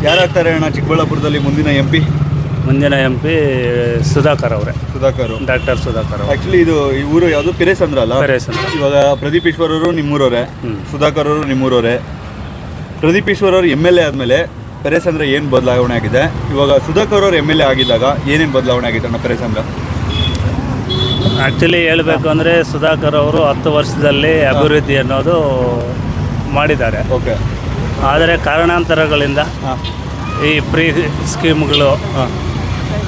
ಯಾರಾಗ್ತಾರೆ ಅಣ್ಣ ಚಿಕ್ಕಬಳ್ಳಾಪುರದಲ್ಲಿ ಮುಂದಿನ MP? ಮುಂದಿನ MP ಸುಧಾಕರ್ ಅವರೇ, ಡಾಕ್ಟರ್ ಸುಧಾಕರ್ ಅವರು. ಆ್ಯಕ್ಚುಲಿ ಇದು ಈ ಊರು ಯಾವುದು ಪೆರೇಸಂದ್ರ ಅಲ್ಲ? ಪೆರೇಸಂದ್ರ. ಇವಾಗ ಪ್ರದೀಪ್ ಈಶ್ವರ್ ಅವರು ನಿಮ್ಮೂರವರೇ, ಸುಧಾಕರ್ ಅವರು ನಿಮ್ಮೂರವರೇ. ಪ್ರದೀಪ್ ಈಶ್ವರ್ ಅವರು MLA ಆದಮೇಲೆ ಪೆರೇಸಂದ್ರ ಏನು ಬದಲಾವಣೆ ಆಗಿದೆ? ಇವಾಗ ಸುಧಾಕರ್ ಅವರು MLA ಆಗಿದ್ದಾಗ ಏನೇನು ಬದಲಾವಣೆ ಆಗಿದೆ ಅಣ್ಣ ಪೆರೇಸಂದ್ರ? ಆ್ಯಕ್ಚುಲಿ ಹೇಳಬೇಕು ಅಂದರೆ ಸುಧಾಕರ್ ಅವರು 10 ವರ್ಷದಲ್ಲಿ ಅಭಿವೃದ್ಧಿ ಅನ್ನೋದು ಮಾಡಿದ್ದಾರೆ. ಓಕೆ. ಆದರೆ ಕಾರಣಾಂತರಗಳಿಂದ ಈ ಫ್ರೀ ಸ್ಕೀಮ್ಗಳು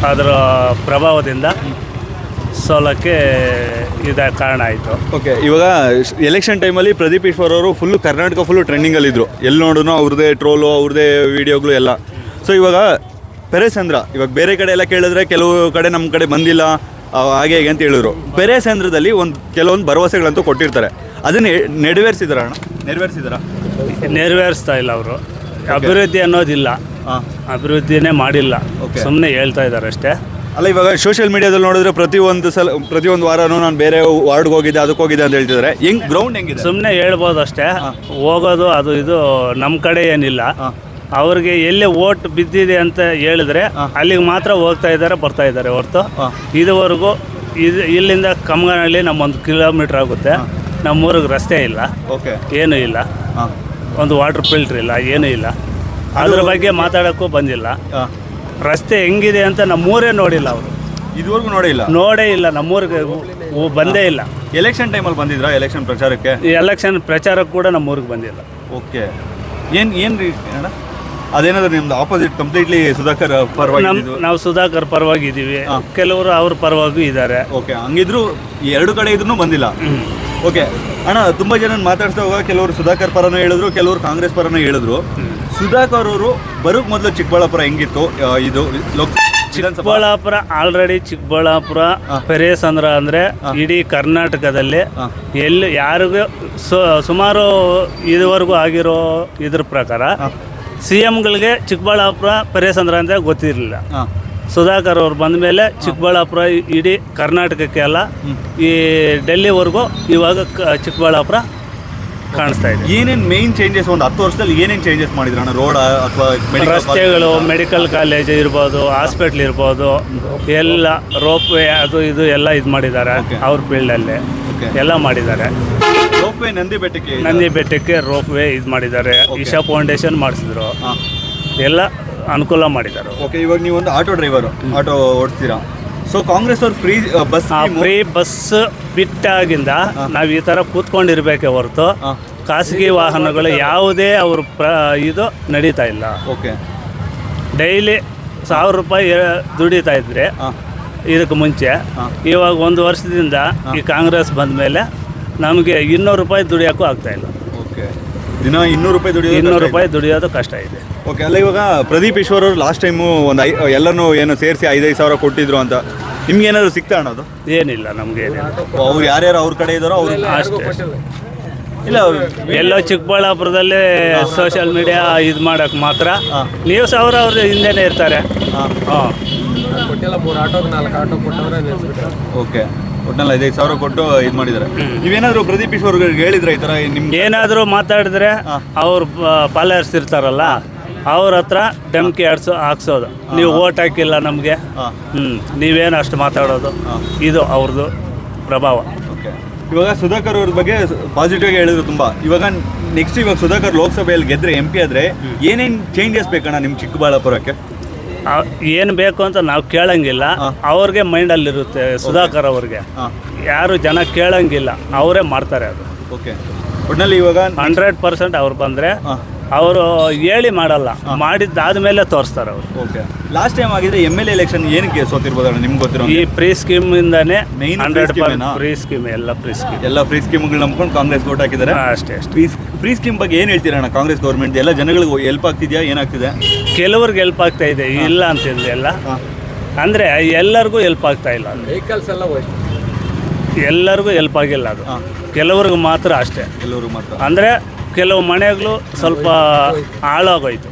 ಅದರ ಪ್ರಭಾವದಿಂದ ಸೋಲಕ್ಕೆ ಕಾರಣ ಆಯಿತು. ಓಕೆ. ಇವಾಗ ಎಲೆಕ್ಷನ್ ಟೈಮಲ್ಲಿ ಪ್ರದೀಪ್ ಈಶ್ವರ್ ಅವರು ಕರ್ನಾಟಕ ಫುಲ್ಲು ಟ್ರೆಂಡಿಂಗಲ್ಲಿದ್ದರು. ಎಲ್ಲಿ ನೋಡಿದ್ರು ಅವ್ರದ್ದೇ ಟ್ರೋಲು, ಅವ್ರದ್ದೇ ವೀಡಿಯೋಗಳು ಎಲ್ಲ. ಸೊ ಇವಾಗ ಪೆರೇಸಂದ್ರ ಇವಾಗ ಬೇರೆ ಕಡೆ ಎಲ್ಲ ಕೇಳಿದ್ರೆ ಕೆಲವು ಕಡೆ ನಮ್ಮ ಕಡೆ ಬಂದಿಲ್ಲ ಹಾಗೆ ಹೇಗೆ ಅಂತ ಹೇಳಿದ್ರು. ಪೆರೇಸಂದ್ರದಲ್ಲಿ ಕೆಲವೊಂದು ಭರವಸೆಗಳಂತೂ ಕೊಟ್ಟಿರ್ತಾರೆ. ಅದನ್ನು ನೆರವೇರಿಸ್ತಾ ಇಲ್ಲ ಅವರು. ಅಭಿವೃದ್ಧಿ ಅನ್ನೋದಿಲ್ಲ, ಅಭಿವೃದ್ಧಿನೇ ಮಾಡಿಲ್ಲ, ಸುಮ್ಮನೆ ಹೇಳ್ತಾ ಇದ್ದಾರೆ ಅಷ್ಟೇ. ಅಲ್ಲ, ಇವಾಗ ಸೋಷಿಯಲ್ ಮೀಡಿಯಾದಲ್ಲಿ ನೋಡಿದ್ರೆ ಪ್ರತಿಯೊಂದು ವಾರನೂ ನಾನು ಬೇರೆ ವಾರ್ಡ್ಗೆ ಹೋಗಿದ್ದೆ, ಅದಕ್ಕೆ ಹೋಗಿದ್ದೆ ಅಂತ ಹೇಳ್ತಿದ್ದಾರೆ. ಗ್ರೌಂಡ್ ಹೆಂಗಿದೆ? ಸುಮ್ಮನೆ ಹೇಳ್ಬೋದು ಅಷ್ಟೇ. ಹೋಗೋದು ಅದು ಇದು ನಮ್ಮ ಕಡೆ ಏನಿಲ್ಲ. ಅವ್ರಿಗೆ ಎಲ್ಲಿ ಓಟ್ ಬಿದ್ದಿದೆ ಅಂತ ಹೇಳಿದ್ರೆ ಅಲ್ಲಿಗೆ ಮಾತ್ರ ಹೋಗ್ತಾ ಇದ್ದಾರೆ, ಬರ್ತಾ ಇದ್ದಾರೆ ಹೊರತು ಇದುವರೆಗೂ ಇಲ್ಲಿಂದ ಕಮ್ಮನಹಳ್ಳಿ ನಮ್ಮ 1 ಕಿಲೋಮೀಟ್ರ್ ಆಗುತ್ತೆ. ನಮ್ಮೂರಿಗೆ ರಸ್ತೆ ಇಲ್ಲ, ಏನೂ ಇಲ್ಲ, ಒಂದು ವಾಟರ್ ಫಿಲ್ಟ್ರ್ ಇಲ್ಲ, ಏನೂ ಇಲ್ಲ. ಅದ್ರ ಬಗ್ಗೆ ಮಾತಾಡೋಕ್ಕೂ ಬಂದಿಲ್ಲ. ರಸ್ತೆ ಹೆಂಗಿದೆ ಅಂತ ನಮ್ಮೂರೇ ನೋಡಿಲ್ಲ ಅವರು, ಇದುವರೆಗೂ ನೋಡೇ ಇಲ್ಲ. ನಮ್ಮೂರಿಗೆ ಬಂದೇ ಇಲ್ಲ. ಎಲೆಕ್ಷನ್ ಟೈಮಲ್ಲಿ ಬಂದಿದ್ರಾ? ಎಲೆಕ್ಷನ್ ಪ್ರಚಾರಕ್ಕೆ? ಎಲೆಕ್ಷನ್ ಪ್ರಚಾರಕ್ಕೆ ಕೂಡ ನಮ್ಮೂರಿಗೆ ಬಂದಿಲ್ಲ. ಓಕೆ. ಏನು ರೀ ಅಣ್ಣ ಅದೇನಾದ್ರು ನಿಮ್ದು ಆಪೋಸಿಟ್ ಕಂಪ್ಲೀಟ್ಲಿ ಸುಧಾಕರ್ ಪರವಾಗಿ? ನಾವು ಸುಧಾಕರ್ ಪರವಾಗಿದ್ದೀವಿ, ಕೆಲವರು ಅವ್ರ ಪರವಾಗಿ ಇದ್ದಾರೆ. ಓಕೆ. ಹಂಗಿದ್ರು ಎರಡು ಕಡೆ ಇದ್ರೂ ಬಂದಿಲ್ಲ. ಓಕೆ ಅಣ್ಣ, ತುಂಬ ಜನ ಮಾತಾಡ್ಸುವಾಗ ಕೆಲವರು ಸುಧಾಕರ್ ಪರನೂ ಹೇಳಿದ್ರು, ಕೆಲವರು ಕಾಂಗ್ರೆಸ್ ಪರನೂ ಹೇಳಿದ್ರು. ಸುಧಾಕರ್ ಅವರು ಬರೋಕ್ ಮೊದಲು ಚಿಕ್ಕಬಳ್ಳಾಪುರ ಹೆಂಗಿತ್ತು? ಇದು ಚಿಕ್ಕಬಳ್ಳಾಪುರ ಆಲ್ರೆಡಿ ಚಿಕ್ಕಬಳ್ಳಾಪುರ ಪೆರೇಸಂದ್ರ ಅಂದರೆ ಇಡೀ ಕರ್ನಾಟಕದಲ್ಲಿ ಎಲ್ಲಿ ಯಾರಿಗೂ ಸುಮಾರು ಇದುವರೆಗೂ ಆಗಿರೋ ಇದ್ರ ಪ್ರಕಾರ CMಗಳಿಗೆ ಚಿಕ್ಕಬಳ್ಳಾಪುರ ಪೆರೇಸಂದ್ರ ಅಂತ ಗೊತ್ತಿರಲಿಲ್ಲ. ಸುಧಾಕರ್ ಅವ್ರು ಬಂದ ಮೇಲೆ ಚಿಕ್ಕಬಳ್ಳಾಪುರ ಇಡೀ ಕರ್ನಾಟಕಕ್ಕೆ ಅಲ್ಲ, ಈ ಡೆಲ್ಲಿವರೆಗೂ ಇವಾಗ ಚಿಕ್ಕಬಳ್ಳಾಪುರ ಕಾಣಿಸ್ತಾ ಇದೆ. ಏನೇನು ಮೇನ್ ಚೇಂಜಸ್ ಒಂದು 10 ವರ್ಷದಲ್ಲಿ ಏನೇನು ಚೇಂಜಸ್ ಮಾಡಿದ್ರು ಅಣ್ಣ? ರೋಡ್ ಅಥವಾ ರಸ್ತೆಗಳು, ಮೆಡಿಕಲ್ ಕಾಲೇಜ್ ಇರ್ಬೋದು, ಹಾಸ್ಪಿಟ್ಲ್ ಇರ್ಬೋದು, ಎಲ್ಲ ರೋಪ್ ವೇ ಅದು ಇದು ಎಲ್ಲ ಇದು ಮಾಡಿದ್ದಾರೆ. ಅವ್ರ ಫೀಲ್ಡಲ್ಲಿ ಎಲ್ಲ ಮಾಡಿದ್ದಾರೆ. ರೋಪ್ ವೇ ನಂದಿ ಬೆಟ್ಟಕ್ಕೆ ರೋಪ್ ವೇ ಇದು ಮಾಡಿದ್ದಾರೆ. ಇಶಾ ಫೌಂಡೇಶನ್ ಮಾಡಿಸಿದ್ರು, ಎಲ್ಲ ಅನುಕೂಲ ಮಾಡಿದ್ದಾರೆ. ಓಕೆ. ಇವಾಗ ನೀವು ಒಂದು ಆಟೋ ಓಡಿಸ್ತೀರಾ. ಸೊ ಕಾಂಗ್ರೆಸ್ ಅವ್ರು ಫ್ರೀ ಬಸ್ ಬಿಟ್ಟಾಗಿಂದ ನಾವು ಈ ಥರ ಕೂತ್ಕೊಂಡಿರ್ಬೇಕೆ ಹೊರತು ಖಾಸಗಿ ವಾಹನಗಳು ಯಾವುದೇ ಅವ್ರ ಇದು ನಡೀತಾ ಇಲ್ಲ. ಓಕೆ. ಡೈಲಿ 1000 ರೂಪಾಯಿ ದುಡಿತಾ ಇದ್ರೆ ಇದಕ್ಕೆ ಮುಂಚೆ. ಇವಾಗ 1 ವರ್ಷದಿಂದ ಈ ಕಾಂಗ್ರೆಸ್ ಬಂದ ಮೇಲೆ ನಮಗೆ 200 ರೂಪಾಯಿ ದುಡಿಯೋಕ್ಕೂ ಆಗ್ತಾಯಿಲ್ಲ. ಓಕೆ. ದಿನ 200 ರೂಪಾಯಿ ದುಡಿಯೋದು ಕಷ್ಟ ಇದೆ. ಓಕೆ. ಅಲ್ಲ, ಇವಾಗ ಪ್ರದೀಪ್ ಈಶ್ವರ್ ಅವರು ಲಾಸ್ಟ್ ಟೈಮು ಎಲ್ಲನೂ ಏನೋ ಸೇರಿಸಿ 5,000 ಸಾವಿರ ಕೊಟ್ಟಿದ್ರು ಅಂತ ನಿಮ್ಗೆ ಏನಾದ್ರು ಸಿಗ್ತಾ ಅನ್ನೋದು? ಏನಿಲ್ಲ, ನಮ್ಗೆ ಏನಿಲ್ಲ. ಅವ್ರು ಯಾರ್ಯಾರು ಅವ್ರ ಕಡೆ ಇದ್ದಾರೋ ಅವ್ರು ಅಷ್ಟೇ. ಇಲ್ಲ, ಎಲ್ಲೋ ಚಿಕ್ಕಬಳ್ಳಾಪುರದಲ್ಲಿ ಸೋಷಿಯಲ್ ಮೀಡಿಯಾ ಇದು ಮಾಡೋಕ್ಕೆ ಮಾತ್ರ ನ್ಯೂಸ್ ಅವ್ರ ಹಿಂದೆನೇ ಇರ್ತಾರೆ. ಓಕೆ. ಒಟ್ಟಿನಲ್ಲಿ 5,000 ಸಾವಿರ ಕೊಟ್ಟು ಇದು ಮಾಡಿದ್ದಾರೆ. ನೀವೇನಾದರೂ ಪ್ರದೀಪ್ ಈಶ್ವರ್ ಹೇಳಿದ್ರೆ ಈ ಥರ ನಿಮ್ಗೆ ಏನಾದರೂ ಮಾತಾಡಿದ್ರೆ ಅವ್ರ ಫಾಲೋವರ್ಸ್ ಇರ್ತಾರಲ್ಲ, ಅವ್ರ ಹತ್ರ ಧಮ್ಕಿ ಹಾಕ್ಸೋದು, ನೀವು ಓಟ್ ಹಾಕಿಲ್ಲ ನಮಗೆ, ನೀವೇನು ಅಷ್ಟು ಮಾತಾಡೋದು, ಇದು ಅವ್ರದ್ದು ಪ್ರಭಾವ. ಓಕೆ. ಇವಾಗ ಸುಧಾಕರ್ ಅವ್ರ ಬಗ್ಗೆ ಪಾಸಿಟಿವ್ ಆಗಿ ಹೇಳಿದ್ರು ತುಂಬ. ಇವಾಗ ಸುಧಾಕರ್ ಲೋಕಸಭೆಯಲ್ಲಿ ಗೆದ್ರೆ MP ಆದರೆ ಏನೇನು ಚೇಂಜಸ್ ಬೇಕಣ್ಣ ನಿಮ್ಮ ಚಿಕ್ಕಬಳ್ಳಾಪುರಕ್ಕೆ? ಏನು ಬೇಕು ಅಂತ ನಾವು ಕೇಳಂಗಿಲ್ಲ, ಅವ್ರಿಗೆ ಮೈಂಡಲ್ಲಿರುತ್ತೆ. ಸುಧಾಕರ್ ಅವ್ರಿಗೆ ಯಾರು ಜನ ಕೇಳಂಗಿಲ್ಲ, ಅವರೇ ಮಾಡ್ತಾರೆ ಅದು. ಓಕೆ. ಒಟ್ಟಿನಲ್ಲಿ ಇವಾಗ 100% ಅವ್ರು ಬಂದರೆ ಅವರು ಹೇಳಿ ಮಾಡಲ್ಲ, ಮಾಡಿದ್ದಾದ್ಮೇಲೆ ತೋರಿಸ್ತಾರೆ ಅವರು. ಓಕೆ. ಲಾಸ್ಟ್ ಟೈಮ್ ಆಗಿದ್ರೆ MLA ಎಲೆಕ್ಷನ್ ಏನಕ್ಕೆ ಸೋತಿರ್ಬೋದಣ್ಣ ನಿಮ್ಗೆ ಗೊತ್ತಿರೋ? ಈ ಫ್ರೀ ಸ್ಕೀಮಿಂದಾನೇ. 100% ಫ್ರೀ ಸ್ಕೀಮ್, ಎಲ್ಲ ಫ್ರೀ ಸ್ಕೀಮ್ಗಳು ನಂಬ್ಕೊಂಡು ಕಾಂಗ್ರೆಸ್ ವೋಟ್ ಹಾಕಿದ್ದಾರೆ. ಅಷ್ಟೇ. ಫ್ರೀ ಸ್ಕೀಮ್ ಬಗ್ಗೆ ಏನು ಹೇಳ್ತೀರಣ್ಣ? ಕಾಂಗ್ರೆಸ್ ಗೌರ್ಮೆಂಟ್ ಎಲ್ಲ ಜನಗಳಿಗೆ ಹೆಲ್ಪ್ ಆಗ್ತಿದೆಯಾ? ಏನಾಗ್ತಿದೆ? ಕೆಲವ್ರಿಗೆ ಹೆಲ್ಪ್ ಆಗ್ತಾ ಇದೆ, ಇಲ್ಲ ಅಂತಿಲ್ಲ. ಎಲ್ಲ ಅಂದರೆ ಎಲ್ಲರಿಗೂ ಹೆಲ್ಪ್ ಆಗ್ತಾ ಇಲ್ಲ. ವೆಹಿಕಲ್ಸ್ ಎಲ್ಲ ಎಲ್ಲರಿಗೂ ಹೆಲ್ಪ್ ಆಗಿಲ್ಲ, ಅದು ಕೆಲವ್ರಿಗೆ ಮಾತ್ರ ಅಷ್ಟೇ. ಕೆಲವ್ರಿಗೆ ಮಾತ್ರ ಅಂದರೆ ಕೆಲವು ಮನೆಗಳು ಸ್ವಲ್ಪ ಹಾಳಾಗೋಯ್ತು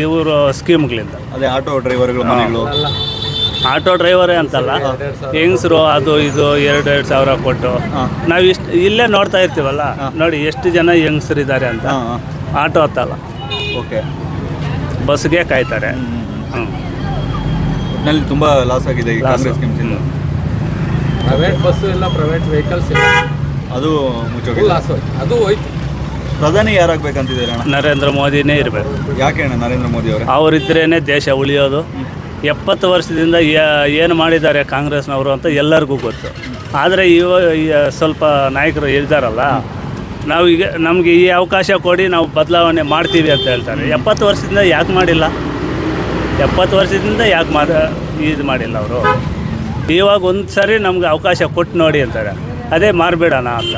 ಇವರು ಸ್ಕೀಮ್ಗಳಿಂದ. ಅದೇ ಆಟೋ ಡ್ರೈವರ್ಗಳು ಮನೆಗಳು. ಆಟೋ ಡ್ರೈವರೇ ಅಂತಲ್ಲ, ಹೆಂಗಸರು ಅದು ಇದು 2,000 ಸಾವಿರ ಕೊಟ್ಟು ನಾವು ಇಲ್ಲೇ ನೋಡ್ತಾ ಇರ್ತೀವಲ್ಲ, ನೋಡಿ ಎಷ್ಟು ಜನ ಹೆಂಗಸರಿದ್ದಾರೆ ಅಂತ. ಆಟೋ ಹತ್ತಲ್ಲ. ಓಕೆ. ಬಸ್ಗೆ ಕಾಯ್ತಾರೆ. ಒಟ್ಟಿನಲ್ಲಿ ತುಂಬ ಲಾಸ್ ಆಗಿದೆ ಈ ಕಾಂಗ್ರೆಸ್ ಸ್ಕೀಮ್ಸಿಂದ. ಪ್ರೈವೇಟ್ ಬಸ್ಸು ಇಲ್ಲ, ಪ್ರೈವೇಟ್ ವೆಹಿಕಲ್ಸ್ ಇಲ್ಲ, ಅದು ಮುಚ್ಚೋಗಿದೆ. ಲಾಸ್ ಹೋಯ್ತು, ಅದು ಹೋಯ್ತು. ಪ್ರಧಾನಿ ಯಾರಾಗಬೇಕಂತಿದ್ದಾರೆ ಅಣ್ಣ? ನರೇಂದ್ರ ಮೋದಿನೇ ಇರಬೇಕು. ಯಾಕೆ ಅಣ್ಣ ನರೇಂದ್ರ ಮೋದಿ ಅವರೇ? ಅವರಿದ್ರೇ ದೇಶ ಉಳಿಯೋದು. 70 ವರ್ಷದಿಂದ ಏನು ಮಾಡಿದ್ದಾರೆ ಕಾಂಗ್ರೆಸ್ನವರು ಅಂತ ಎಲ್ಲರಿಗೂ ಗೊತ್ತು. ಆದರೆ ಸ್ವಲ್ಪ ನಾಯಕರು ಇದ್ದಾರಲ್ಲ, ನಾವೀಗ ನಮಗೆ ಈ ಅವಕಾಶ ಕೊಡಿ, ನಾವು ಬದಲಾವಣೆ ಮಾಡ್ತೀವಿ ಅಂತ ಹೇಳ್ತಾರೆ. 70 ವರ್ಷದಿಂದ ಯಾಕೆ ಮಾಡಿಲ್ಲ? 70 ವರ್ಷದಿಂದ ಯಾಕೆ ಇದು ಮಾಡಿಲ್ಲ ಅವರು? ಇವಾಗ ಒಂದು ಸರಿ ನಮ್ಗೆ ಅವಕಾಶ ಕೊಟ್ಟು ನೋಡಿ ಅಂತಾರೆ, ಅದೇ ಮಾರ್ಬೇಡಣ ಅಂತ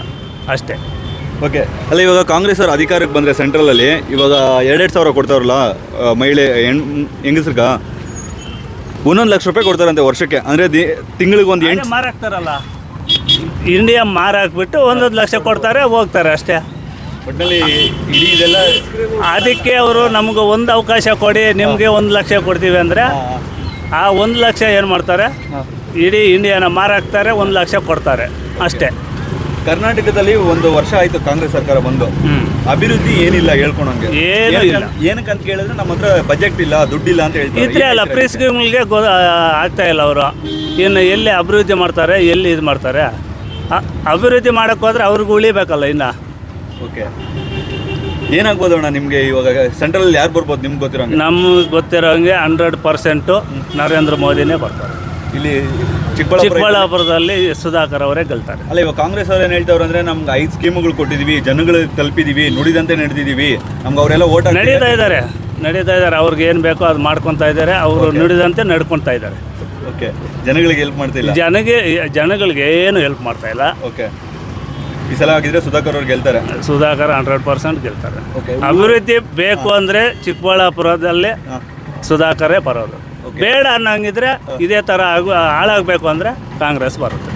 ಅಷ್ಟೇ. ಓಕೆ, ಅಲ್ಲ ಇವಾಗ ಕಾಂಗ್ರೆಸ್ ಅವರು ಅಧಿಕಾರಕ್ಕೆ ಬಂದರೆ ಸೆಂಟ್ರಲಲ್ಲಿ ಇವಾಗ 2,000 ಕೊಡ್ತಾರಲ್ಲ ಮಹಿಳೆ ಹೆಂಗಸ್ರಿಗೆ, 1 ಲಕ್ಷ ರೂಪಾಯಿ ಕೊಡ್ತಾರಂತೆ ವರ್ಷಕ್ಕೆ. ಅಂದರೆ ತಿಂಗಳಿಗೆ ಒಂದು 8 ಮಾರಾಕ್ತಾರಲ್ಲ, ಇಂಡಿಯಾ ಮಾರಾಕ್ಬಿಟ್ಟು 1 ಲಕ್ಷ ಕೊಡ್ತಾರೆ, ಹೋಗ್ತಾರೆ ಅಷ್ಟೇ. ಒಟ್ಟಿನಲ್ಲಿ ಇಡೀ ಇದೆಲ್ಲ ಅದಕ್ಕೆ ಅವರು ನಮ್ಗೆ ಒಂದು ಅವಕಾಶ ಕೊಡಿ, ನಿಮಗೆ 1 ಲಕ್ಷ ಕೊಡ್ತೀವಿ ಅಂದರೆ ಆ 1 ಲಕ್ಷ ಏನು ಮಾಡ್ತಾರೆ, ಇಡೀ ಇಂಡಿಯಾನ ಮಾರಾಕ್ತಾರೆ, 1 ಲಕ್ಷ ಕೊಡ್ತಾರೆ ಅಷ್ಟೇ. ಕರ್ನಾಟಕದಲ್ಲಿ 1 ವರ್ಷ ಆಯಿತು ಕಾಂಗ್ರೆಸ್ ಸರ್ಕಾರ ಬಂದು, ಅಭಿವೃದ್ಧಿ ಏನಿಲ್ಲ ಹೇಳ್ಕೊಳಂಗೆ. ಏನೂ ಇಲ್ಲ. ಏನಕ್ಕಂತ ಕೇಳಿದ್ರೆ ನಮ್ಮ ಹತ್ರ ಬಜೆಟ್ ಇಲ್ಲ, ದುಡ್ಡಿಲ್ಲ ಅಂತ ಹೇಳ್ತಾರೆ. ಇದ್ರೆ ಅಲ್ಲ, ಫ್ರೀ ಸ್ಕೀಮ್ಗಳಿಗೆ ಆಗ್ತಾ ಇಲ್ಲ ಅವರು. ಇನ್ನು ಎಲ್ಲಿ ಅಭಿವೃದ್ಧಿ ಮಾಡ್ತಾರೆ, ಎಲ್ಲಿ ಇದು ಮಾಡ್ತಾರೆ? ಅಭಿವೃದ್ಧಿ ಮಾಡೋಕ್ಕೆ ಹೋದ್ರೆ ಅವ್ರಿಗೆ ಉಳಿಬೇಕಲ್ಲ ಇನ್ನು. ಓಕೆ, ಏನಾಗ್ಬೋದು ಅಣ್ಣ ನಿಮಗೆ ಇವಾಗ ಸೆಂಟ್ರಲ್ ಯಾರು ಬರ್ಬೋದು ನಿಮ್ಗೆ ಗೊತ್ತಿರೋಂಗೆ? ನಮ್ಗೆ ಗೊತ್ತಿರೋಂಗೆ 100% ನರೇಂದ್ರ ಮೋದಿನೇ ಬರ್ತಾರೆ. ಇಲ್ಲಿ ಚಿಕ್ಕಬಳ್ಳಾಪುರದಲ್ಲಿ ಸುಧಾಕರ್ ಅವರೇ ಗೆಲ್ತಾರೆ. ಅಲ್ಲ ಇವಾಗ ಕಾಂಗ್ರೆಸ್ ಅವ್ರು ಏನು ಹೇಳ್ತಾವ್ರು ಅಂದರೆ ನಮ್ಗೆ 5 ಸ್ಕೀಮ್ಗಳು ಕೊಟ್ಟಿದ್ದೀವಿ, ಜನಗಳಿಗೆ ತಲುಪಿದ್ದೀವಿ, ನುಡಿದಂತೆ ನಡೆದಿದ್ದೀವಿ, ನಮ್ಗೆ ಅವರೆಲ್ಲ ಓಟ್ ನಡೀತಾ ಇದ್ದಾರೆ. ಅವ್ರಿಗೆ ಏನು ಬೇಕೋ ಅದು ಮಾಡ್ಕೊತಾ ಇದ್ದಾರೆ, ಅವರು ನುಡಿದಂತೆ ನಡ್ಕೊತಾ ಇದ್ದಾರೆ. ಓಕೆ, ಜನಗಳಿಗೆ ಹೆಲ್ಪ್ ಮಾಡ್ತಿಲ್ಲ. ಜನಗಳಿಗೆ ಏನು ಹೆಲ್ಪ್ ಮಾಡ್ತಾ ಇಲ್ಲ. ಓಕೆ, ಈ ಸಲ ಆಗಿದ್ರೆ ಸುಧಾಕರ್ ಅವ್ರು ಗೆಲ್ತಾರೆ. ಸುಧಾಕರ್ 100% ಗೆಲ್ತಾರೆ. ಓಕೆ, ಅಭಿವೃದ್ಧಿ ಬೇಕು ಅಂದರೆ ಚಿಕ್ಕಬಳ್ಳಾಪುರದಲ್ಲಿ ಸುಧಾಕರೇ ಬರೋದು. ಬೇಡ ಅನ್ನಂಗಿದ್ರೆ ಇದೇ ಥರ ಹಾಳಾಗಬೇಕು ಅಂದರೆ ಕಾಂಗ್ರೆಸ್ ಬರುತ್ತೆ.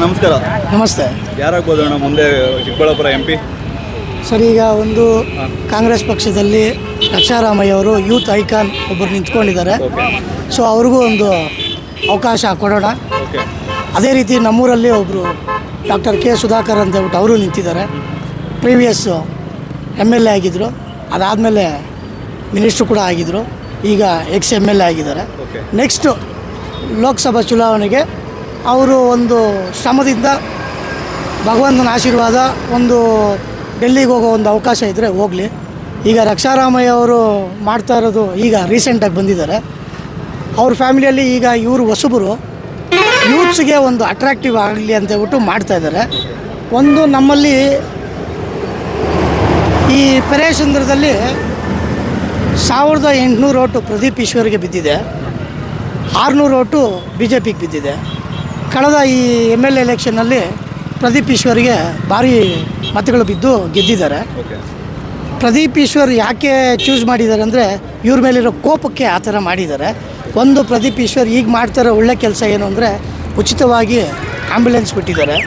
ನಮಸ್ಕಾರ. ನಮಸ್ತೆ. ಯಾರಾಗ್ಬೋದು ಅಣ್ಣ ಮುಂದೆ ಚಿಕ್ಕಬಳ್ಳಾಪುರ MP? ಸರ್, ಈಗ ಒಂದು ಕಾಂಗ್ರೆಸ್ ಪಕ್ಷದಲ್ಲಿ ರಕ್ಷಾರಾಮಯ್ಯ ಅವರು ಯೂತ್ ಐಕಾನ್ ಒಬ್ಬರು ನಿಂತ್ಕೊಂಡಿದ್ದಾರೆ. ಸೊ ಅವ್ರಿಗೂ ಒಂದು ಅವಕಾಶ ಕೊಡೋಣ. ಓಕೆ, ಅದೇ ರೀತಿ ನಮ್ಮೂರಲ್ಲಿ ಒಬ್ಬರು ಡಾಕ್ಟರ್ ಕೆ ಸುಧಾಕರ್ ಅಂತ ಹೇಳ್ಬಿಟ್ಟು ಅವರು ನಿಂತಿದ್ದಾರೆ. ಪ್ರೀವಿಯಸ್ಸು MLA ಆಗಿದ್ದರು, ಅದಾದಮೇಲೆ ಮಿನಿಸ್ಟ್ರು ಕೂಡ ಆಗಿದ್ದರು, ಈಗ ex-MLA ಆಗಿದ್ದಾರೆ. ನೆಕ್ಸ್ಟು ಲೋಕಸಭಾ ಚುನಾವಣೆಗೆ ಅವರು ಒಂದು ಶ್ರಮದಿಂದ ಭಗವಂತನ ಆಶೀರ್ವಾದ, ಒಂದು ಡೆಲ್ಲಿಗೆ ಹೋಗೋ ಒಂದು ಅವಕಾಶ ಇದ್ದರೆ ಹೋಗಲಿ. ಈಗ ರಕ್ಷಾರಾಮಯ್ಯ ಅವರು ಮಾಡ್ತಾ ಇರೋದು, ಈಗ ರೀಸೆಂಟಾಗಿ ಬಂದಿದ್ದಾರೆ. ಅವ್ರ ಫ್ಯಾಮಿಲಿಯಲ್ಲಿ ಈಗ ಇವರು ಹೊಸಬರು, ಯೂತ್ಸ್ಗೆ ಒಂದು ಅಟ್ರಾಕ್ಟಿವ್ ಆಗಲಿ ಅಂತ ಹೇಳ್ಬಿಟ್ಟು ಮಾಡ್ತಾಯಿದ್ದಾರೆ. ಒಂದು ನಮ್ಮಲ್ಲಿ ಈ ಪೆರೇಸಂದ್ರದಲ್ಲಿ 1800 ಓಟು ಪ್ರದೀಪ್ ಈಶ್ವರ್ಗೆ ಬಿದ್ದಿದೆ, 600 ಓಟು BJPಗೆ ಬಿದ್ದಿದೆ. ಕಳೆದ ಈ MLA ಎಲೆಕ್ಷನ್ನಲ್ಲಿ ಪ್ರದೀಪ್ ಈಶ್ವರ್ಗೆ ಭಾರಿ ಮತಗಳು ಬಿದ್ದು ಗೆದ್ದಿದ್ದಾರೆ. ಪ್ರದೀಪ್ ಈಶ್ವರ್ ಯಾಕೆ ಚೂಸ್ ಮಾಡಿದ್ದಾರೆ ಅಂದರೆ ಇವ್ರ ಮೇಲಿರೋ ಕೋಪಕ್ಕೆ ಆ ಥರ ಮಾಡಿದ್ದಾರೆ. ಒಂದು, ಪ್ರದೀಪ್ ಈಶ್ವರ್ ಈಗ ಮಾಡ್ತಾರೋ ಒಳ್ಳೆ ಕೆಲಸ ಏನು ಅಂದರೆ ಉಚಿತವಾಗಿ ಆ್ಯಂಬುಲೆನ್ಸ್ ಬಿಟ್ಟಿದ್ದಾರೆ,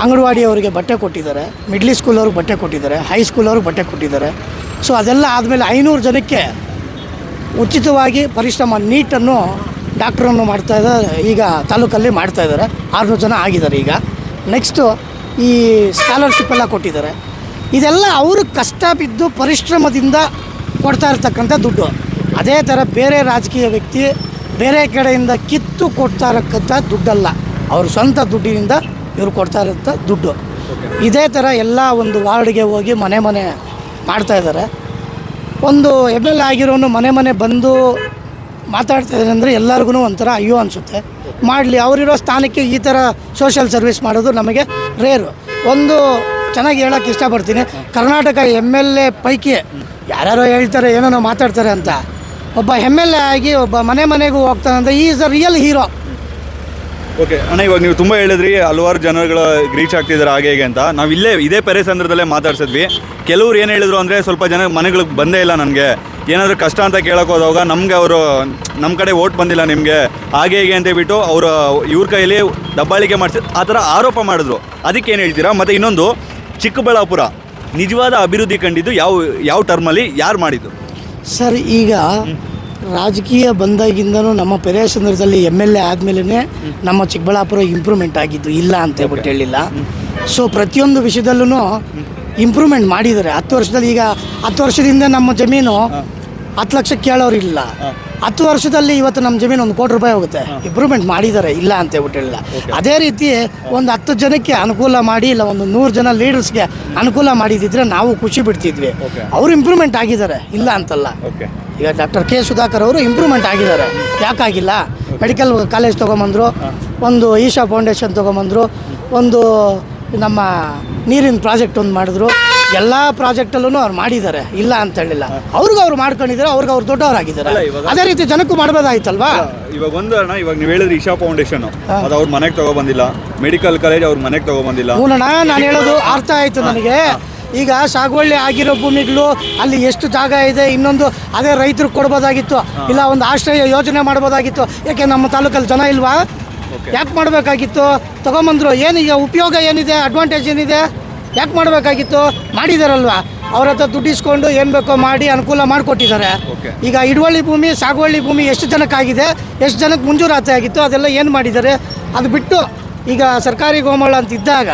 ಅಂಗನವಾಡಿಯವರಿಗೆ ಬಟ್ಟೆ ಕೊಟ್ಟಿದ್ದಾರೆ, ಮಿಡ್ಲ್ ಸ್ಕೂಲವ್ರಿಗೆ ಬಟ್ಟೆ ಕೊಟ್ಟಿದ್ದಾರೆ, ಹೈಸ್ಕೂಲವ್ರಿಗೆ ಬಟ್ಟೆ ಕೊಟ್ಟಿದ್ದಾರೆ. ಸೊ ಅದೆಲ್ಲ ಆದಮೇಲೆ 500 ಜನಕ್ಕೆ ಉಚಿತವಾಗಿ ಪರಿಶ್ರಮ ನೀಟನ್ನು ಡಾಕ್ಟ್ರನ್ನು ಮಾಡ್ತಾಯಿದ್ದಾರೆ. ಈಗ ತಾಲೂಕಲ್ಲಿ ಮಾಡ್ತಾಯಿದ್ದಾರೆ, 600 ಜನ ಆಗಿದ್ದಾರೆ. ಈಗ ನೆಕ್ಸ್ಟು ಈ ಸ್ಕಾಲರ್ಶಿಪ್ ಎಲ್ಲ ಕೊಟ್ಟಿದ್ದಾರೆ. ಇದೆಲ್ಲ ಅವರು ಕಷ್ಟ ಬಿದ್ದು ಪರಿಶ್ರಮದಿಂದ ಕೊಡ್ತಾ ಇರ್ತಕ್ಕಂಥ ದುಡ್ಡು. ಅದೇ ಥರ ಬೇರೆ ರಾಜಕೀಯ ವ್ಯಕ್ತಿ ಬೇರೆ ಕಡೆಯಿಂದ ಕಿತ್ತು ಕೊಡ್ತಾ ಇರಕ್ಕಂಥ ದುಡ್ಡಲ್ಲ, ಅವ್ರ ಸ್ವಂತ ದುಡ್ಡಿನಿಂದ ಇವರು ಕೊಡ್ತಾ ಇರೋಂಥ ದುಡ್ಡು. ಇದೇ ಥರ ಎಲ್ಲ ಒಂದು ವಾರ್ಡ್ಗೆ ಹೋಗಿ ಮನೆ ಮಾಡ್ತಾಯಿದ್ದಾರೆ. ಒಂದು MLA ಆಗಿರೋನು ಮನೆ ಬಂದು ಮಾತಾಡ್ತಾಯಿದ್ದಾರೆ ಅಂದರೆ ಎಲ್ಲರಿಗೂ ಒಂಥರ ಅಯ್ಯೋ ಅನಿಸುತ್ತೆ. ಮಾಡಲಿ, ಅವರಿರೋ ಸ್ಥಾನಕ್ಕೆ ಈ ಥರ ಸೋಷಿಯಲ್ ಸರ್ವಿಸ್ ಮಾಡೋದು ನಮಗೆ ರೇರು. ಒಂದು ಚೆನ್ನಾಗಿ ಹೇಳೋಕ್ಕೆ ಇಷ್ಟಪಡ್ತೀನಿ, ಕರ್ನಾಟಕ MLA ಪೈಕಿ ಯಾರ್ಯಾರೋ ಹೇಳ್ತಾರೆ, ಏನೋ ಮಾತಾಡ್ತಾರೆ ಅಂತ, ಒಬ್ಬ MLA ಆಗಿ ಒಬ್ಬ ಮನೆಗೂ ಹೋಗ್ತಾನೆ ಅಂದರೆ is a real hero. Okay ಅಣ್ಣ, ಇವಾಗ ನೀವು ತುಂಬ ಹೇಳಿದ್ರಿ ಹಲವಾರು ಜನಗಳ ರೀಚ್ ಆಗ್ತಿದ್ದಾರೆ ಹಾಗೆ ಹೇಗೆ ಅಂತ. ನಾವು ಇದೇ ಪೆರೇಸಂದ್ರದಲ್ಲೇ ಮಾತಾಡ್ಸಿದ್ವಿ. ಕೆಲವ್ರು ಏನು ಹೇಳಿದ್ರು ಅಂದರೆ ಸ್ವಲ್ಪ ಜನ ಮನೆಗಳಿಗೆ ಬಂದೇ ಇಲ್ಲ, ನನಗೆ ಏನಾದರೂ ಕಷ್ಟ ಅಂತ ಕೇಳೋಕೆ ಹೋದಾಗ ನಮಗೆ ಅವರು ನಮ್ಮ ಕಡೆ ಓಟ್ ಬಂದಿಲ್ಲ ನಿಮಗೆ ಹಾಗೆ ಹೇಗೆ ಅಂತ ಹೇಳ್ಬಿಟ್ಟು ಅವರು ಇವ್ರ ಕೈಯಲ್ಲಿ ದಬ್ಬಾಳಿಕೆ ಮಾಡಿಸಿ ಆ ಥರ ಆರೋಪ ಮಾಡಿದ್ರು. ಅದಕ್ಕೆ ಏನು ಹೇಳ್ತೀರಾ? ಮತ್ತು ಇನ್ನೊಂದು, ಚಿಕ್ಕಬಳ್ಳಾಪುರ ನಿಜವಾದ ಅಭಿವೃದ್ಧಿ ಕಂಡಿದ್ದು ಯಾವ ಟರ್ಮಲ್ಲಿ ಯಾರು ಮಾಡಿದ್ದು? ಸರ್, ಈಗ ರಾಜಕೀಯ ಬಂದಾಗಿಂದನೂ ನಮ್ಮ ಪೆರೇಸಂದ್ರದಲ್ಲಿ MLA ಆದಮೇಲೆ ನಮ್ಮ ಚಿಕ್ಕಬಳ್ಳಾಪುರ ಇಂಪ್ರೂವ್ಮೆಂಟ್ ಆಗಿದ್ದು, ಇಲ್ಲ ಅಂತ ಹೇಳ್ಬಿಟ್ಟು ಹೇಳಿಲ್ಲ. ಸೊ ಪ್ರತಿಯೊಂದು ವಿಷಯದಲ್ಲೂ ಇಂಪ್ರೂವ್ಮೆಂಟ್ ಮಾಡಿದ್ದಾರೆ 10 ವರ್ಷದಲ್ಲಿ. ಈಗ 10 ವರ್ಷದಿಂದ ನಮ್ಮ ಜಮೀನು 10 ಲಕ್ಷ ಕೇಳೋರು ಇಲ್ಲ. 10 ವರ್ಷದಲ್ಲಿ ಇವತ್ತು ನಮ್ಮ ಜಮೀನು 1 ಕೋಟಿ ರೂಪಾಯಿ ಹೋಗುತ್ತೆ. ಇಂಪ್ರೂವ್ಮೆಂಟ್ ಮಾಡಿದ್ದಾರೆ, ಇಲ್ಲ ಅಂತ ಹೇಳ್ಬಿಟ್ಟಿಲ್ಲ. ಅದೇ ರೀತಿ ಒಂದು 10 ಜನಕ್ಕೆ ಅನುಕೂಲ ಮಾಡಿ, ಇಲ್ಲ ಒಂದು 100 ಜನ ಲೀಡರ್ಸ್ಗೆ ಅನುಕೂಲ ಮಾಡಿದಿದ್ರೆ ನಾವು ಖುಷಿ ಬಿಡ್ತಿದ್ವಿ. ಅವರು ಇಂಪ್ರೂವ್ಮೆಂಟ್ ಆಗಿದ್ದಾರೆ, ಇಲ್ಲ ಅಂತಲ್ಲ. ಈಗ ಡಾಕ್ಟರ್ ಕೆ ಸುಧಾಕರ್ ಅವರು ಇಂಪ್ರೂವ್ಮೆಂಟ್ ಆಗಿದ್ದಾರೆ. ಯಾಕಾಗಿಲ್ಲ? ಮೆಡಿಕಲ್ ಕಾಲೇಜ್ ತೊಗೊಂಬಂದರು, ಒಂದು ಈಶಾ ಫೌಂಡೇಶನ್ ತೊಗೊಂಬಂದರು, ಒಂದು ನಮ್ಮ ನೀರಿನ ಪ್ರಾಜೆಕ್ಟ್ ಒಂದು ಮಾಡಿದ್ರು. ಎಲ್ಲ ಪ್ರಾಜೆಕ್ಟಲ್ಲೂ ಅವ್ರು ಮಾಡಿದ್ದಾರೆ, ಇಲ್ಲ ಅಂತ ಹೇಳಿಲ್ಲ. ಅವ್ರು ಮಾಡ್ಕೊಂಡಿದ್ದಾರೆ, ಅವ್ರು ದೊಡ್ಡವರಾಗಿದ್ದಾರೆ. ಅದೇ ರೀತಿ ಜನಕ್ಕೂ ಮಾಡ್ಬೋದಾಯ್ತಲ್ವಾ? ಇವಾಗ ಒಂದು ಅಣ್ಣ, ಇವಾಗ ನೀವು ಹೇಳಿದ್ರೆ ಈಶಾ ಫೌಂಡೇಶನ್ ಅದು ಅವ್ರ ಮನೆಗೆ ತಗೊಬಂದಿಲ್ಲ, ಮೆಡಿಕಲ್ ಕಾಲೇಜ್ ಅವ್ರ ಮನೆಗೆ ತಗೊಬಂದಿಲ್ಲ. ಹೂನಣ್ಣ, ನಾನು ಹೇಳೋದು ಅರ್ಥ ಆಯ್ತು ನನಗೆ. ಈಗ ಸಾಗುವಳಿ ಆಗಿರೋ ಭೂಮಿಗಳು ಅಲ್ಲಿ ಎಷ್ಟು ಜಾಗ ಇದೆ, ಇನ್ನೊಂದು ಅದೇ ರೈತರಿಗೆ ಕೊಡ್ಬೋದಾಗಿತ್ತು, ಇಲ್ಲ ಒಂದು ಆಶ್ರಯ ಯೋಜನೆ ಮಾಡ್ಬೋದಾಗಿತ್ತು. ಯಾಕೆ ನಮ್ಮ ತಾಲೂಕಲ್ಲಿ ಜನ ಇಲ್ವಾ? ಯಾಕೆ ಮಾಡಬೇಕಾಗಿತ್ತು? ತೊಗೊಂಬಂದ್ರು. ಏನೀಗ ಉಪಯೋಗ ಏನಿದೆ, ಅಡ್ವಾಂಟೇಜ್ ಏನಿದೆ? ಯಾಕೆ ಮಾಡಬೇಕಾಗಿತ್ತು? ಮಾಡಿದಾರಲ್ವಾ? ಅವ್ರ ಹತ್ರ ದುಡ್ಡು ಇಸ್ಕೊಂಡು ಏನು ಬೇಕೋ ಮಾಡಿ ಅನುಕೂಲ ಮಾಡಿಕೊಟ್ಟಿದ್ದಾರೆ. ಈಗ ಹಿಡುವಳ್ಳಿ ಭೂಮಿ, ಸಾಗುವಳಿ ಭೂಮಿ ಎಷ್ಟು ಜನಕ್ಕಾಗಿದೆ, ಎಷ್ಟು ಜನಕ್ಕೆ ಮಂಜೂರಾತಿ ಆಗಿತ್ತು, ಅದೆಲ್ಲ ಏನು ಮಾಡಿದ್ದಾರೆ? ಅದು ಬಿಟ್ಟು ಈಗ ಸರ್ಕಾರಿ ಗೋಮಾಳ ಅಂತ ಇದ್ದಾಗ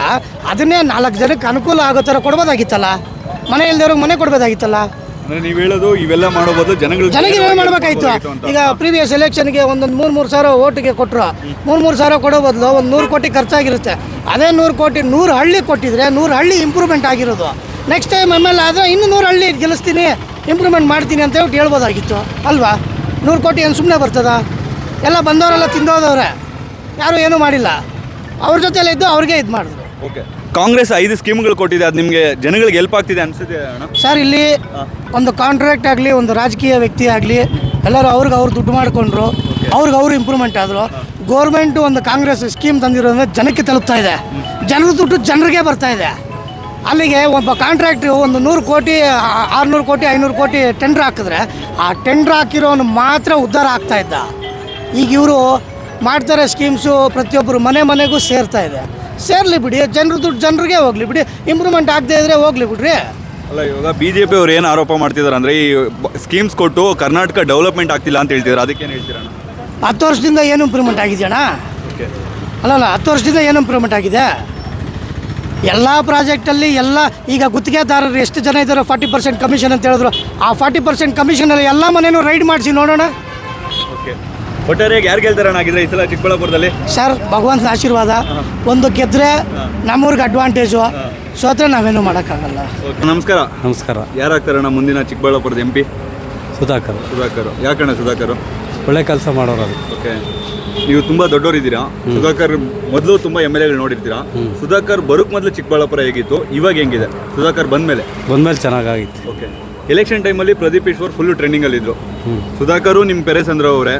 ಅದನ್ನೇ 4 ಜನಕ್ಕೆ ಅನುಕೂಲ ಆಗೋ ಥರ ಕೊಡ್ಬೋದಾಗಿತ್ತಲ್ಲ. ಮನೆ ಇಲ್ದವ್ರಿಗೆ ಮನೆ ಕೊಡ್ಬೋದಾಗಿತ್ತಲ್ಲ. ನೀವು ಹೇಳೋದು ಇವೆಲ್ಲ ಮಾಡೋ ಬದಲು ಜನರಿಗೆ ಏನು ಮಾಡಬೇಕಾಯ್ತು? ಈಗ ಪ್ರೀವಿಯಸ್ ಎಲೆಕ್ಷನ್ಗೆ ಒಂದೊಂದು 3 ಸಾವಿರ ಓಟಿಗೆ ಕೊಟ್ಟರು. 3 ಸಾವಿರ ಕೊಡೋ ಬದಲು ಒಂದು 100 ಕೋಟಿ ಖರ್ಚಾಗಿರುತ್ತೆ. ಅದೇ 100 ಕೋಟಿ 100 ಹಳ್ಳಿ ಕೊಟ್ಟಿದ್ರೆ 100 ಹಳ್ಳಿ ಇಂಪ್ರೂವ್ಮೆಂಟ್ ಆಗಿರೋದು. ನೆಕ್ಸ್ಟ್ ಟೈಮ್ ಆಮೇಲೆ ಆದರೆ ಇನ್ನು 100 ಹಳ್ಳಿ ಗೆಲ್ಲಿಸ್ತೀನಿ, ಇಂಪ್ರೂವ್ಮೆಂಟ್ ಮಾಡ್ತೀನಿ ಅಂತ ಹೇಳ್ಬೋದಾಗಿತ್ತು ಅಲ್ವಾ? 100 ಕೋಟಿ ಏನು ಸುಮ್ಮನೆ ಬರ್ತದ? ಎಲ್ಲ ಬಂದವರೆಲ್ಲ ತಿಂದೋದವ್ರೆ, ಯಾರು ಏನೂ ಮಾಡಿಲ್ಲ. ಅವ್ರ ಜೊತೆಲ್ಲ ಇದ್ದು ಅವ್ರಿಗೆ ಇದು ಮಾಡಿದ್ರು. ಕಾಂಗ್ರೆಸ್ 5 ಸ್ಕೀಮ್ಗಳು ಕೊಟ್ಟಿದೆ, ಅದು ನಿಮಗೆ ಜನಗಳಿಗೆ ಹೆಲ್ಪ್ ಆಗ್ತಿದೆ ಅನ್ಸುತ್ತೆ ಅಣ್ಣ? ಸರ್, ಇಲ್ಲಿ ಒಂದು ಕಾಂಟ್ರಾಕ್ಟ್ ಆಗಲಿ, ಒಂದು ರಾಜಕೀಯ ವ್ಯಕ್ತಿ ಆಗಲಿ, ಎಲ್ಲರೂ ಅವ್ರು ದುಡ್ಡು ಮಾಡಿಕೊಂಡ್ರು, ಅವ್ರು ಇಂಪ್ರೂವ್ಮೆಂಟ್ ಆದರು. ಗೋರ್ಮೆಂಟು ಒಂದು ಕಾಂಗ್ರೆಸ್ ಸ್ಕೀಮ್ ತಂದಿರೋದ್ರೆ ಜನಕ್ಕೆ ತಲುಪ್ತಾ ಇದೆ. ಜನರ ದುಡ್ಡು ಜನರಿಗೆ ಬರ್ತಾ ಇದೆ. ಅಲ್ಲಿಗೆ ಒಬ್ಬ ಕಾಂಟ್ರಾಕ್ಟ್ರು ಒಂದು 100 ಕೋಟಿ 600 ಕೋಟಿ 500 ಕೋಟಿ ಟೆಂಡ್ರ್ ಹಾಕಿದ್ರೆ ಆ ಟೆಂಡ್ರ್ ಹಾಕಿರೋನು ಮಾತ್ರ ಉದ್ಧಾರ ಆಗ್ತಾ ಇದ್ದ. ಈಗ ಇವರು ಮಾಡ್ತಾರೆ ಸ್ಕೀಮ್ಸು, ಪ್ರತಿಯೊಬ್ಬರು ಮನೆಗೂ ಸೇರ್ತಾ ಇದೆ. ಸೇರ್ಲಿ ಬಿಡಿ, ಜನರ ದುಡ್ಡು ಜನರಿಗೆ ಹೋಗ್ಲಿ ಬಿಡಿ. ಇಂಪ್ರೂವ್ಮೆಂಟ್ ಆಗದೆ ಇದ್ರೆ ಹೋಗ್ಲಿ ಬಿಡ್ರಿ. ಅಲ್ಲ, ಇವಾಗ BJP ಅವ್ರು ಏನು ಆರೋಪ ಮಾಡ್ತಿದ್ದಾರೆ ಅಂದರೆ ಈ ಸ್ಕೀಮ್ಸ್ ಕೊಟ್ಟು ಕರ್ನಾಟಕ ಡೆವಲಪ್ಮೆಂಟ್ ಆಗ್ತಿಲ್ಲ ಅಂತ ಹೇಳ್ತಿದ್ದಾರೆ, ಅದಕ್ಕೇನು ಹೇಳ್ತೀರಣ್ಣ? 10 ವರ್ಷದಿಂದ ಏನು ಇಂಪ್ರೂವ್ಮೆಂಟ್ ಆಗಿದೆಯಣ್ಣ? ಅಲ್ಲ 10 ವರ್ಷದಿಂದ ಏನು ಇಂಪ್ರೂವ್ಮೆಂಟ್ ಆಗಿದೆ? ಎಲ್ಲ ಪ್ರಾಜೆಕ್ಟಲ್ಲಿ ಎಲ್ಲ ಈಗ ಗುತ್ತಿಗೆದಾರರು ಎಷ್ಟು ಜನ ಇದ್ದಾರೋ 40% ಕಮಿಷನ್ ಅಂತ ಹೇಳಿದ್ರು. ಆ 40% ಕಮಿಷನಲ್ಲಿ ಎಲ್ಲ ಮನೇನೂ ರೈಡ್ ಮಾಡಿಸಿ ನೋಡೋಣ. ಒಟ್ಟಾರೆಯಾಗಿ ಯಾರು ಗೆಲ್ತಾರಣ್ಣ ಆಗಿದ್ರೆ ಈ ಸಲ ಚಿಕ್ಕಬಳ್ಳಾಪುರದಲ್ಲಿ? ಸರ್, ಭಗವಂತನ ಆಶೀರ್ವಾದ. ಒಂದು ಗೆದ್ದರೆ ನಮ್ಮೂರಿಗೆ ಅಡ್ವಾಂಟೇಜು, ಸೋತ್ರೆ ನಾವೇನು ಮಾಡೋಕ್ಕಾಗಲ್ಲ. ನಮಸ್ಕಾರ. ಯಾರಾಗ್ತಾರಣ್ಣ ಮುಂದಿನ ಚಿಕ್ಕಬಳ್ಳಾಪುರದ MP? ಸುಧಾಕರ್. ಯಾಕಣ್ಣ ಸುಧಾಕರ್? ಒಳ್ಳೆ ಕೆಲಸ ಮಾಡೋರು. ಓಕೆ, ನೀವು ತುಂಬ ದೊಡ್ಡವರಿದ್ದೀರಾ. ಸುಧಾಕರ್ ಮೊದಲು ತುಂಬ MLAಗಳು ನೋಡಿರ್ತೀರಾ. ಸುಧಾಕರ್ ಬರೋಕ್ ಮೊದಲು ಚಿಕ್ಕಬಳ್ಳಾಪುರ ಹೇಗಿತ್ತು, ಇವಾಗ ಹೆಂಗಿದೆ? ಸುಧಾಕರ್ ಬಂದಮೇಲೆ ಚೆನ್ನಾಗಾಗಿತ್ತು. ಓಕೆ, ಎಲೆಕ್ಷನ್ ಟೈಮಲ್ಲಿ ಪ್ರದೀಪ್ ಈಶ್ವರ್ ಫುಲ್ಲು ಟ್ರೆಂಡಿಂಗಲ್ಲಿದ್ದರು. ಸುಧಾಕರು ನಿಮ್ಮ ಪೆರೇಸಂದ್ರ ಅವರೇ,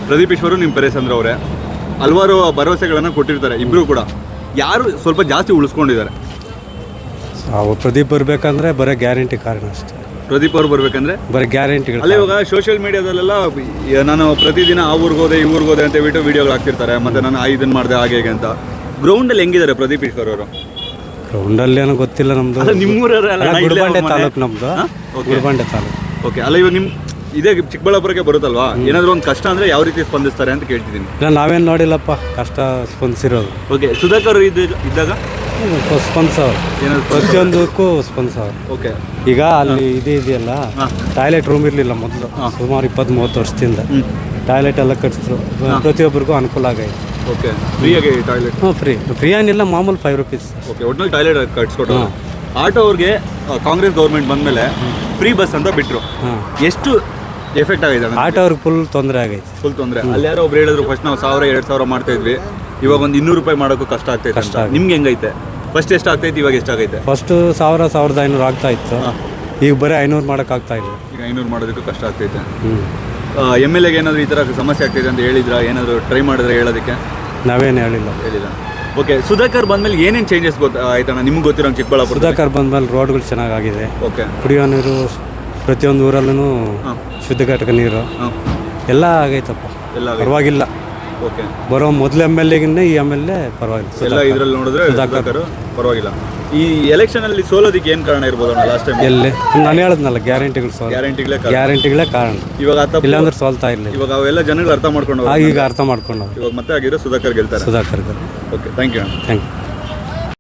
ಪ್ರದೀಪ್ ಈಶ್ವರು ನಿಮ್ಮ ಪೆರೇಸಂದ್ರ ಅವರೇ, ಹಲವಾರು ಭರವಸೆಗಳನ್ನು ಕೊಟ್ಟಿರ್ತಾರೆ. ಇಬ್ಬರು ಕೂಡ ಯಾರು ಸ್ವಲ್ಪ ಜಾಸ್ತಿ ಉಳಿಸ್ಕೊಂಡಿದ್ದಾರೆ? ಪ್ರದೀಪ್ ಬರಬೇಕಂದ್ರೆ ಬರೀ ಗ್ಯಾರಂಟಿ ಕಾರಣ ಅಷ್ಟೇ. ಪ್ರದೀಪ್ ಅವ್ರು ಬರಬೇಕಂದ್ರೆ ಬರೀ ಗ್ಯಾರಂಟಿಗಳು. ಅಲ್ಲ, ಇವಾಗ ಸೋಷಿಯಲ್ ಮೀಡಿಯಾದಲ್ಲೆಲ್ಲ ನಾನು ಪ್ರತಿದಿನ ಆ ಊರಿಗೋದೆ ಈ ಊರಿಗೋದೆ ಅಂತ ಹೇಳ್ಬಿಟ್ಟು ವೀಡಿಯೋಗಳು ಹಾಕ್ತಿರ್ತಾರೆ, ಮತ್ತು ನಾನು ಇದನ್ನು ಮಾಡಿದೆ ಹಾಗೆ ಹೇಗೆ ಅಂತ. ಗ್ರೌಂಡಲ್ಲಿ ಹೆಂಗಿದ್ದಾರೆ ಪ್ರದೀಪ್ ಈಶ್ವರ್ ಅವರು? ಗ್ರೌಂಡಲ್ಲಿ ಏನೋ ಗೊತ್ತಿಲ್ಲ. ನಮ್ಮದು ಗುಡಿಬಂಡೆ ತಾಲೂಕು. ನಮ್ಮದು ಗುಡಿಬಂಡೆ ತಾಲೂಕು. ಓಕೆ, ಅಲ್ಲ ಇವಾಗ ನಿಮ್ಮ ಇದೇ ಚಿಕ್ಕಬಳ್ಳಾಪುರಕ್ಕೆ ಬರುತ್ತಲ್ವಾ, ಏನಾದರೂ ಒಂದು ಕಷ್ಟ ಅಂದರೆ ಯಾವ ರೀತಿ ಸ್ಪಂದಿಸ್ತಾರೆ ಅಂತ ಕೇಳ್ತಿದ್ದೀನಿ. ಇಲ್ಲ, ನಾವೇನು ನೋಡಿಲ್ಲಪ್ಪ ಕಷ್ಟ ಸ್ಪಂದಿಸಿರೋದು. ಓಕೆ, ಸುಧಾಕರ್ ಇದ್ದಾಗ ಸ್ಪಂದಿಸೋರು, ಪ್ರತಿಯೊಂದಕ್ಕೂ ಸ್ಪಂದಿಸೋರು. ಓಕೆ, ಈಗ ಅಲ್ಲಿ ಇದೆಯಲ್ಲ, ಟಾಯ್ಲೆಟ್ ರೂಮ್ ಇರಲಿಲ್ಲ ಮೊದಲು, ಸುಮಾರು 20-30 ವರ್ಷದಿಂದ ಟಾಯ್ಲೆಟ್ ಎಲ್ಲ ಕಟ್ಸಿದ್ರು. ಪ್ರತಿಯೊಬ್ಬರಿಗೂ ಅನುಕೂಲ ಆಗೈತೆ. ಓಕೆ, ಫ್ರೀಯಾಗಿ ಟಾಯ್ಲೆಟ್? ಫ್ರೀ ಏನಿಲ್ಲ, ಮಾಮೂಲು 5 ರೂಪೀಸ್. ಓಕೆ, ಒಟ್ಟಿನಲ್ಲಿ ಟಾಯ್ಲೆಟ್ ಕಟ್ಸ್ಕೊಟ್ಟು. ಆಟೋ ಅವ್ರಿಗೆ ಕಾಂಗ್ರೆಸ್ ಗೌರ್ಮೆಂಟ್ ಬಂದಮೇಲೆ ಫ್ರೀ ಬಸ್ ಅಂತ ಬಿಟ್ಟರು. ಎಷ್ಟು ಎಫೆಕ್ಟ್ ಆಗಿದೆ? ಆಟೋ ಅವ್ರಿಗೆ ಫುಲ್ ತೊಂದರೆ ಆಗೈತೆ. ಫುಲ್ ತೊಂದರೆ. ಅಲ್ಲಿ ಯಾರೋ ಒಬ್ರು ಹೇಳಿದ್ರು, ಫಸ್ಟ್ ನಾವು 1000-2000 ಮಾಡ್ತಾ ಇದ್ವಿ, ಇವಾಗ ಒಂದು 200 ರೂಪಾಯಿ ಮಾಡೋಕ್ಕೂ ಕಷ್ಟ ಆಗ್ತೈತೆ ಅಂತ. ನಿಮ್ಗೆ ಹೆಂಗೈತೆ? ಫಸ್ಟ್ ಎಷ್ಟು ಆಗ್ತೈತೆ, ಇವಾಗ ಎಷ್ಟಾಗೈತೆ? ಫಸ್ಟ್ 1000-1500 ಆಗ್ತಾ ಇತ್ತು, ಈಗ ಬರೀ 500 ಮಾಡೋಕ್ಕಾಗ್ತಾ ಇಲ್ಲ. ಈಗ 500 ಮಾಡೋದಕ್ಕೂ ಕಷ್ಟ ಆಗ್ತೈತೆ. MLAಗೆ ಏನಾದರೂ ಈ ಥರ ಸಮಸ್ಯೆ ಆಗ್ತೈತೆ ಅಂತ ಹೇಳಿದ್ರ? ಏನಾದರೂ ಟ್ರೈ ಮಾಡಿದ್ರೆ ಹೇಳೋದಕ್ಕೆ? ನಾವೇನು ಹೇಳಿಲ್ಲ. ಓಕೆ, ಸುಧಾಕರ್ ಬಂದಮೇಲೆ ಏನೇನು ಚೇಂಜಸ್ ಆಯ್ತಣ್ಣ ನಿಮ್ಗೆ ಗೊತ್ತಿರೋ ಚಿಕ್ಕಬಳ್ಳಾಪುರ? ಸುಧಾಕರ್ ಬಂದಮೇಲೆ ರೋಡ್ಗಳು ಚೆನ್ನಾಗಾಗಿದೆ. ಓಕೆ, ಕುಡಿಯೋ ನೀರು ಪ್ರತಿಯೊಂದು ಊರಲ್ಲೂ ಶುದ್ಧ ಘಟಕ ನೀರು ಎಲ್ಲ ಆಗೈತಪ್ಪ, ಎಲ್ಲ ಪರವಾಗಿಲ್ಲ. ಓಕೆ, ಬರೋ ಮೊದಲು MLAಗಿನ್ನ ಈ MLA ಪರವಾಗಿಲ್ಲ. ಎಲ್ಲ ಇದರಲ್ಲಿ ನೋಡಿದ್ರೆ ಸುಧಾಕರ್ ಪರವಾಗಿಲ್ಲ. ಈ ಎಲೆಕ್ಷನಲ್ಲಿ ಸೋಲೋದಕ್ಕೆ ಏನು ಕಾರಣ ಇರ್ಬೋದು ಲಾಸ್ಟ್ ಟೈಮ್? ಎಲ್ಲಿ ನಾನು ಹೇಳಿದ್ನಲ್ಲ, ಗ್ಯಾರಂಟಿಗಳೇ ಕಾರಣ. ಇವಾಗ ಇಲ್ಲಾಂದ್ರೆ ಸೋಲ್ತಾ ಇಲ್ಲ. ಇವಾಗ ಅವೆಲ್ಲ ಜನಗಳು ಅರ್ಥ ಮಾಡ್ಕೊಂಡು ಈಗ ಅರ್ಥ ಮಾಡ್ಕೊಂಡು ಇವಾಗ ಮತ್ತೆ ಆಗಿರೋ ಸುಧಾಕರ್ ಗೆಲ್ತಾರೆ. ಸುಧಾಕರ್. Okay, thank you.